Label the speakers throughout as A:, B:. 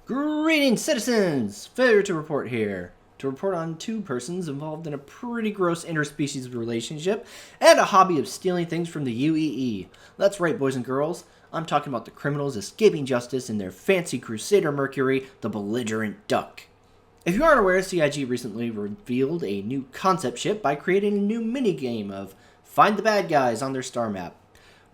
A: Greetings, citizens! Failure to report here. To report on two persons involved in a pretty gross interspecies relationship and a hobby of stealing things from the UEE. That's right, boys and girls. I'm talking about the criminals escaping justice in their fancy Crusader Mercury, the belligerent duck. If you aren't aware, CIG recently revealed a new concept ship by creating a new minigame of Find the Bad Guys on their star map.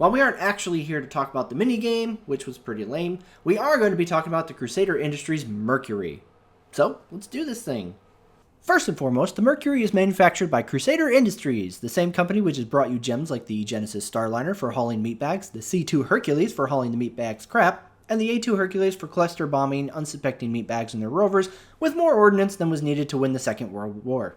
A: While we aren't actually here to talk about the minigame, which was pretty lame, we are going to be talking about the Crusader Industries Mercury. So, let's do this thing. First and foremost, the Mercury is manufactured by Crusader Industries, the same company which has brought you gems like the Genesis Starliner for hauling meat bags, the C2 Hercules for hauling the meat bags crap, and the A2 Hercules for cluster bombing unsuspecting meat bags in their rovers with more ordnance than was needed to win the Second World War.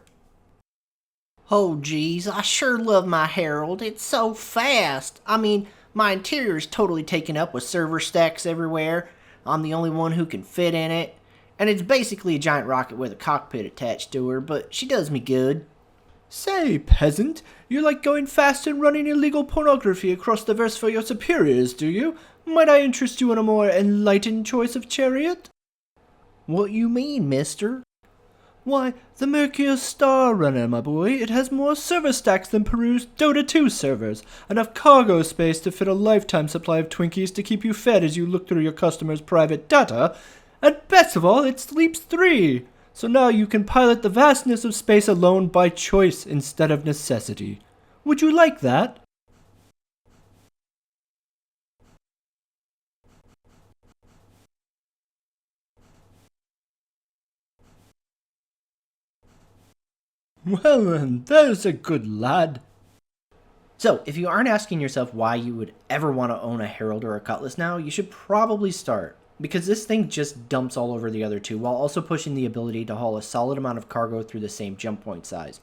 B: Oh geez, I sure love my Herald. It's so fast. I mean, my interior is totally taken up with server stacks everywhere. I'm the only one who can fit in it. And it's basically a giant rocket with a cockpit attached to her, but she does me good.
C: Say, peasant, you like going fast and running illegal pornography across the verse for your superiors, do you? Might I interest you in a more enlightened choice of chariot?
B: What you mean, mister?
C: Why, the Mercury Star Runner, my boy. It has more server stacks than Peru's Dota 2 servers, enough cargo space to fit a lifetime supply of Twinkies to keep you fed as you look through your customers' private data, and best of all, it sleeps 3, so now you can pilot the vastness of space alone by choice instead of necessity. Would you like that? Well then, there's a good lad.
A: So, if you aren't asking yourself why you would ever want to own a Herald or a Cutlass now, you should probably start. Because this thing just dumps all over the other two, while also pushing the ability to haul a solid amount of cargo through the same jump point size.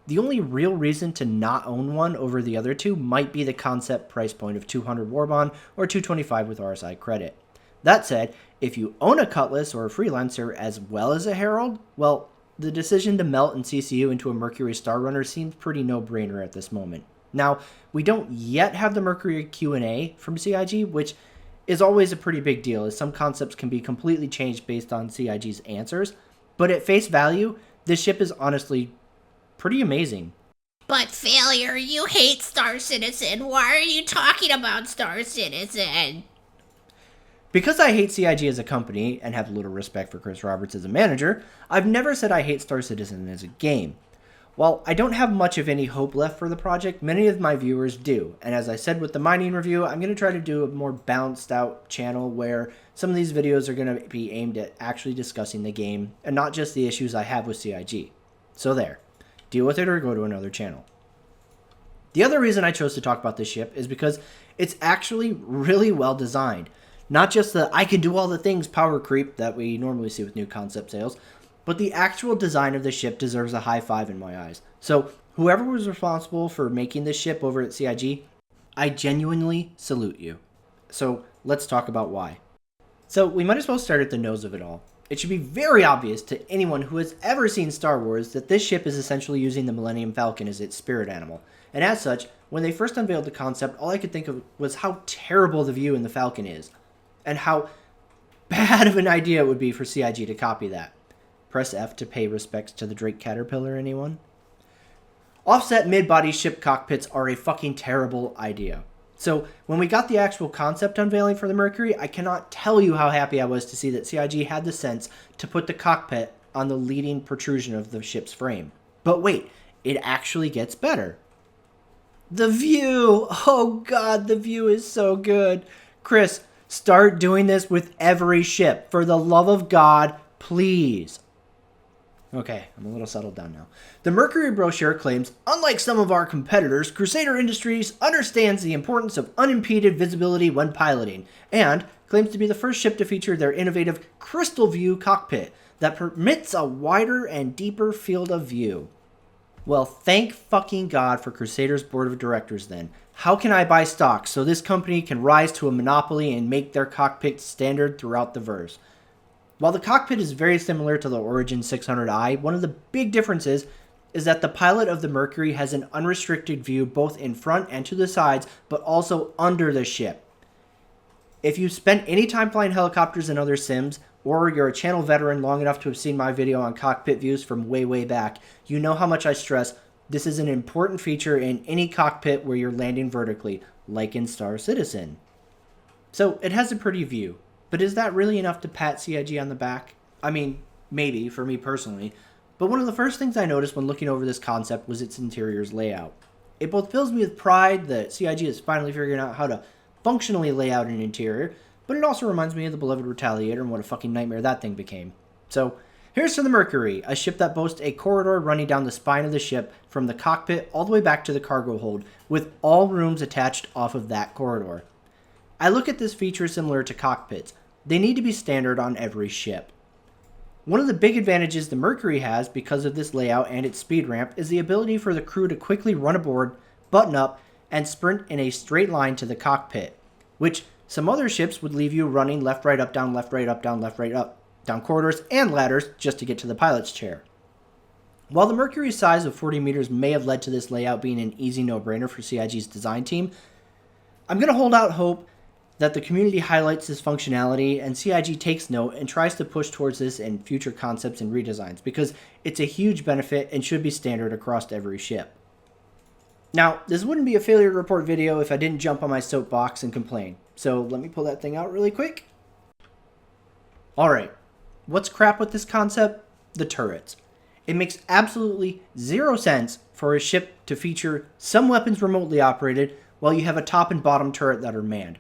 A: The only real reason to not own one over the other two might be the concept price point of 200 Warbond or 225 with RSI credit. That said, if you own a Cutlass or a Freelancer as well as a Herald, well, the decision to melt and CCU into a Mercury Star Runner seems pretty no-brainer at this moment. Now, we don't yet have the Mercury Q&A from CIG, which is always a pretty big deal, as some concepts can be completely changed based on CIG's answers, but at face value, this ship is honestly pretty amazing.
D: But Failure, you hate Star Citizen. Why are you talking about Star Citizen?
A: Because I hate CIG as a company and have little respect for Chris Roberts as a manager, I've never said I hate Star Citizen as a game. While I don't have much of any hope left for the project, many of my viewers do, and as I said with the mining review, I'm going to try to do a more balanced out channel where some of these videos are going to be aimed at actually discussing the game and not just the issues I have with CIG. So there, deal with it or go to another channel. The other reason I chose to talk about this ship is because it's actually really well designed. Not just the I can do all the things power creep that we normally see with new concept sales, but the actual design of the ship deserves a high five in my eyes. So whoever was responsible for making this ship over at CIG, I genuinely salute you. So let's talk about why. So we might as well start at the nose of it all. It should be very obvious to anyone who has ever seen Star Wars that this ship is essentially using the Millennium Falcon as its spirit animal. And as such, when they first unveiled the concept, all I could think of was how terrible the view in the Falcon is. And how bad of an idea it would be for CIG to copy that. Press F to pay respects to the Drake Caterpillar, anyone? Offset mid-body ship cockpits are a fucking terrible idea. So when we got the actual concept unveiling for the Mercury, I cannot tell you how happy I was to see that CIG had the sense to put the cockpit on the leading protrusion of the ship's frame. But wait, it actually gets better. The view! Oh god, the view is so good. Chris, start doing this with every ship. For the love of God, please. Okay, I'm a little settled down now. The Mercury brochure claims, unlike some of our competitors, Crusader Industries understands the importance of unimpeded visibility when piloting, and claims to be the first ship to feature their innovative Crystal View cockpit that permits a wider and deeper field of view. Well, thank fucking God for Crusader's board of directors then. How can I buy stock so this company can rise to a monopoly and make their cockpit standard throughout the verse? While the cockpit is very similar to the Origin 600i, one of the big differences is that the pilot of the Mercury has an unrestricted view both in front and to the sides, but also under the ship. If you spent any time flying helicopters in other sims, or you're a channel veteran long enough to have seen my video on cockpit views from way, way back, you know how much I stress this is an important feature in any cockpit where you're landing vertically, like in Star Citizen. So it has a pretty view, but is that really enough to pat CIG on the back? I mean, maybe, for me personally, but one of the first things I noticed when looking over this concept was its interior's layout. It both fills me with pride that CIG is finally figuring out how to functionally lay out an interior, but it also reminds me of the beloved Retaliator and what a fucking nightmare that thing became. So, here's to the Mercury, a ship that boasts a corridor running down the spine of the ship from the cockpit all the way back to the cargo hold, with all rooms attached off of that corridor. I look at this feature similar to cockpits. They need to be standard on every ship. One of the big advantages the Mercury has because of this layout and its speed ramp is the ability for the crew to quickly run aboard, button up, and sprint in a straight line to the cockpit, which some other ships would leave you running left, right, up, down, left, right, up, down, left, right, up, down corridors and ladders just to get to the pilot's chair. While the Mercury's size of 40 meters may have led to this layout being an easy no-brainer for CIG's design team, I'm going to hold out hope that the community highlights this functionality and CIG takes note and tries to push towards this in future concepts and redesigns, because it's a huge benefit and should be standard across every ship. Now, this wouldn't be a failure to report video if I didn't jump on my soapbox and complain, so let me pull that thing out really quick. Alright, what's crap with this concept? The turrets. It makes absolutely zero sense for a ship to feature some weapons remotely operated while you have a top and bottom turret that are manned.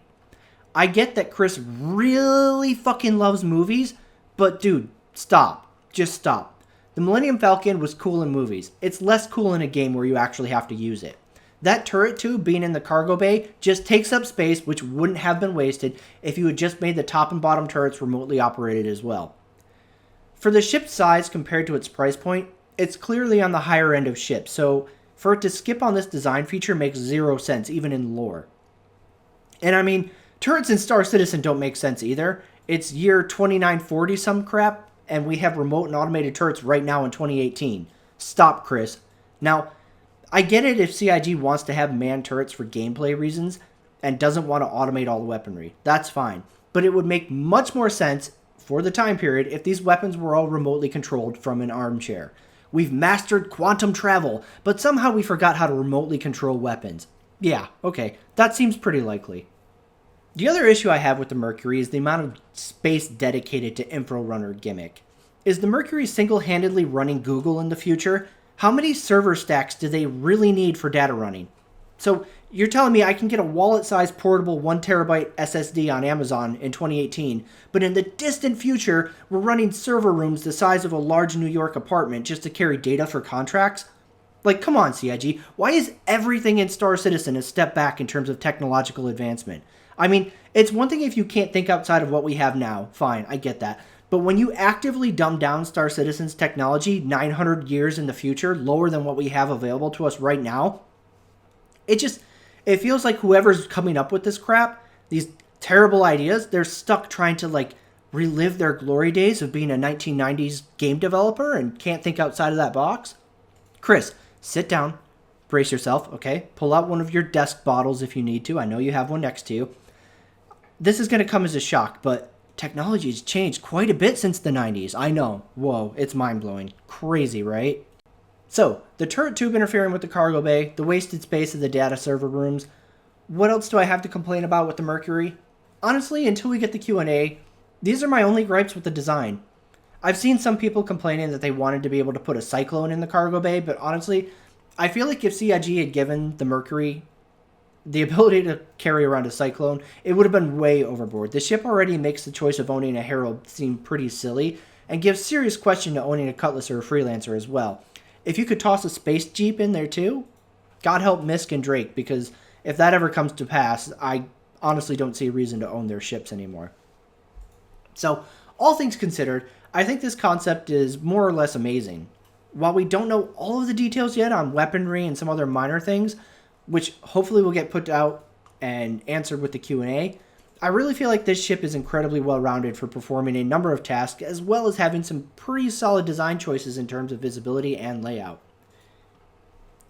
A: I get that Chris really fucking loves movies, but dude, stop. Just stop. The Millennium Falcon was cool in movies. It's less cool in a game where you actually have to use it. That turret tube being in the cargo bay just takes up space, which wouldn't have been wasted if you had just made the top and bottom turrets remotely operated as well. For the ship's size compared to its price point, it's clearly on the higher end of ships, so for it to skip on this design feature makes zero sense, even in lore. And I mean, turrets in Star Citizen don't make sense either. It's year 2940 some crap, and we have remote and automated turrets right now in 2018. Stop, Chris. Now, I get it if CIG wants to have manned turrets for gameplay reasons and doesn't want to automate all the weaponry. That's fine. But it would make much more sense for the time period if these weapons were all remotely controlled from an armchair. We've mastered quantum travel, but somehow we forgot how to remotely control weapons. Yeah, okay, that seems pretty likely. The other issue I have with the Mercury is the amount of space dedicated to Infrarunner gimmick. Is the Mercury single-handedly running Google in the future? How many server stacks do they really need for data running? So you're telling me I can get a wallet-sized portable 1TB SSD on Amazon in 2018, but in the distant future, we're running server rooms the size of a large New York apartment just to carry data for contracts? Like, come on, CIG. Why is everything in Star Citizen a step back in terms of technological advancement? I mean, it's one thing if you can't think outside of what we have now. Fine, I get that. But when you actively dumb down Star Citizen's technology 900 years in the future, lower than what we have available to us right now, it feels like whoever's coming up with this crap, these terrible ideas, they're stuck trying to, relive their glory days of being a 1990s game developer and can't think outside of that box. Chris, sit down. Brace yourself, okay? Pull out one of your desk bottles if you need to. I know you have one next to you. This is going to come as a shock, but technology has changed quite a bit since the 90s. I know. Whoa, it's mind-blowing. Crazy, right? So, the turret tube interfering with the cargo bay, the wasted space of the data server rooms. What else do I have to complain about with the Mercury? Honestly, until we get the Q&A, these are my only gripes with the design. I've seen some people complaining that they wanted to be able to put a cyclone in the cargo bay, but honestly, I feel like if CIG had given the Mercury the ability to carry around a cyclone, it would have been way overboard. The ship already makes the choice of owning a Herald seem pretty silly, and gives serious question to owning a Cutlass or a Freelancer as well. If you could toss a space jeep in there too, God help Misk and Drake, because if that ever comes to pass, I honestly don't see a reason to own their ships anymore. So, all things considered, I think this concept is more or less amazing. While we don't know all of the details yet on weaponry and some other minor things, which hopefully will get put out and answered with the Q&A, I really feel like this ship is incredibly well-rounded for performing a number of tasks, as well as having some pretty solid design choices in terms of visibility and layout.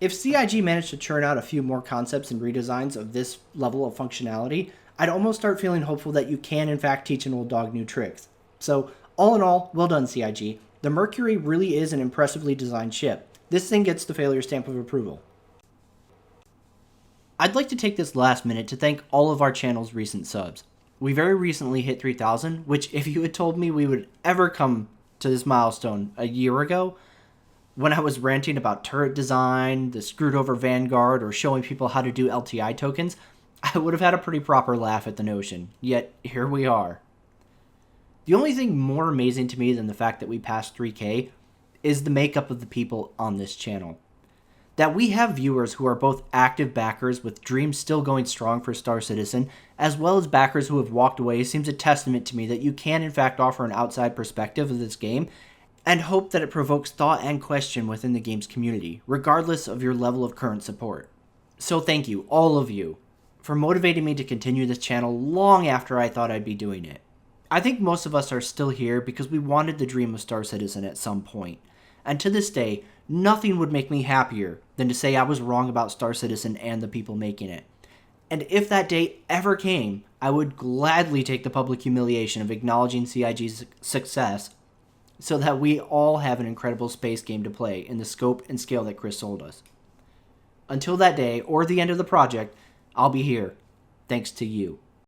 A: If CIG managed to churn out a few more concepts and redesigns of this level of functionality, I'd almost start feeling hopeful that you can in fact teach an old dog new tricks. So, all in all, well done CIG. The Mercury really is an impressively designed ship. This thing gets the failure stamp of approval. I'd like to take this last minute to thank all of our channel's recent subs. We very recently hit 3,000, which if you had told me we would ever come to this milestone a year ago, when I was ranting about turret design, the screwed over Vanguard, or showing people how to do LTI tokens, I would have had a pretty proper laugh at the notion. Yet, here we are. The only thing more amazing to me than the fact that we passed 3K is the makeup of the people on this channel. That we have viewers who are both active backers with dreams still going strong for Star Citizen, as well as backers who have walked away seems a testament to me that you can in fact offer an outside perspective of this game, and hope that it provokes thought and question within the game's community, regardless of your level of current support. So thank you, all of you, for motivating me to continue this channel long after I thought I'd be doing it. I think most of us are still here because we wanted the dream of Star Citizen at some point. And to this day, nothing would make me happier than to say I was wrong about Star Citizen and the people making it. And if that day ever came, I would gladly take the public humiliation of acknowledging CIG's success so that we all have an incredible space game to play in the scope and scale that Chris sold us. Until that day, or the end of the project, I'll be here, thanks to you.